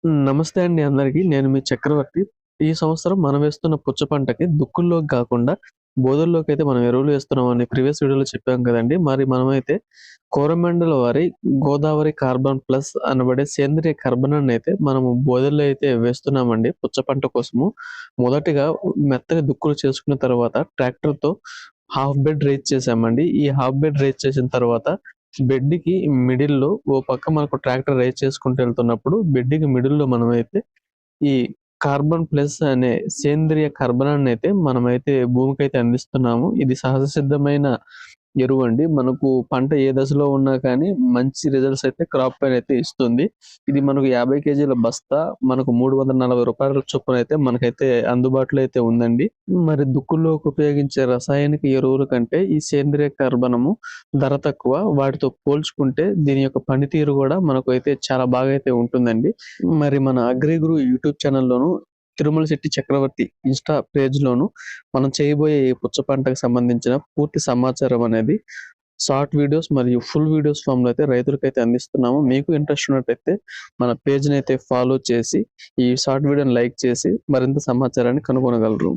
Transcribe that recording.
నమస్తే అండి అందరికి. నేను మీ చక్రవర్తి. ఈ సంవత్సరం మనం వేస్తున్న పుచ్చ పంటకి దుక్కుల్లోకి గాకుండా బోదల్లోకైతే మనం ఎరువులు వేస్తున్నామని ప్రీవియస్ వీడియోలో చెప్పాం కదండీ! మరి మనమైతే కోరమండల్ వారి గోదావరి కార్బన్ ప్లస్ అనబడే సేంద్రియ కర్బనాన్నయితే మనము బోదెల్లో అయితే వేస్తున్నామండి పుచ్చ పంట కోసము. మొదటిగా మెత్తని దుక్కులు చేసుకున్న తర్వాత ట్రాక్టర్‌తో హాఫ్ బెడ్ రేజ్ చేశామండి. ఈ హాఫ్ బెడ్ రేజ్ చేసిన తర్వాత బెడ్‌కి మిడిల్‌లో ఓ పక్క మనకు ట్రాక్టర్ రైజ్ చేసుకుంటూ వెళ్తున్నప్పుడు బెడ్‌కి మిడిల్‌లో మనమైతే ఈ కార్బన్ ప్లస్ అనే సేంద్రియ కర్బనాన్నయితే మనమైతే భూమికైతే అందిస్తున్నాము. ఇది సహజ సిద్ధమైన ఎరువండి. మనకు పంట ఏ దశలో ఉన్నా కానీ మంచి రిజల్ట్స్ అయితే క్రాప్ పైనైతే ఇస్తుంది. ఇది మనకు 50 కేజీల బస్తా మనకు రూ. 340 చొప్పునైతే మనకైతే అందుబాటులో అయితే ఉందండి. మరి దుక్కుల్లోకి ఉపయోగించే రసాయనిక ఎరువుల కంటే ఈ సేంద్రియ కర్బనము ధర తక్కువ. వాటితో పోల్చుకుంటే దీని యొక్క పనితీరు గూడా మనకు అయితే చాలా బాగా అయితే ఉంటుందండి. మరి మన అగ్రిగురు యూట్యూబ్ ఛానల్‌లోను, తిరుమల శెట్టి చక్రవర్తి ఇన్‌స్టా పేజ్‌లోను మనం చేయబోయే ఈ పుచ్చ పంటకు సంబంధించిన పూర్తి సమాచారం అనేది షార్ట్ వీడియోస్ మరియు ఫుల్ వీడియోస్ ఫామ్‌లో అయితే రైతులకైతే అందిస్తున్నాము. మీకు ఇంట్రెస్ట్ ఉన్నట్టయితే మన పేజ్‌నైతే ఫాలో చేసి, ఈ షార్ట్ వీడియోని లైక్ చేసి మరింత సమాచారాన్ని కనుగొనగలరు.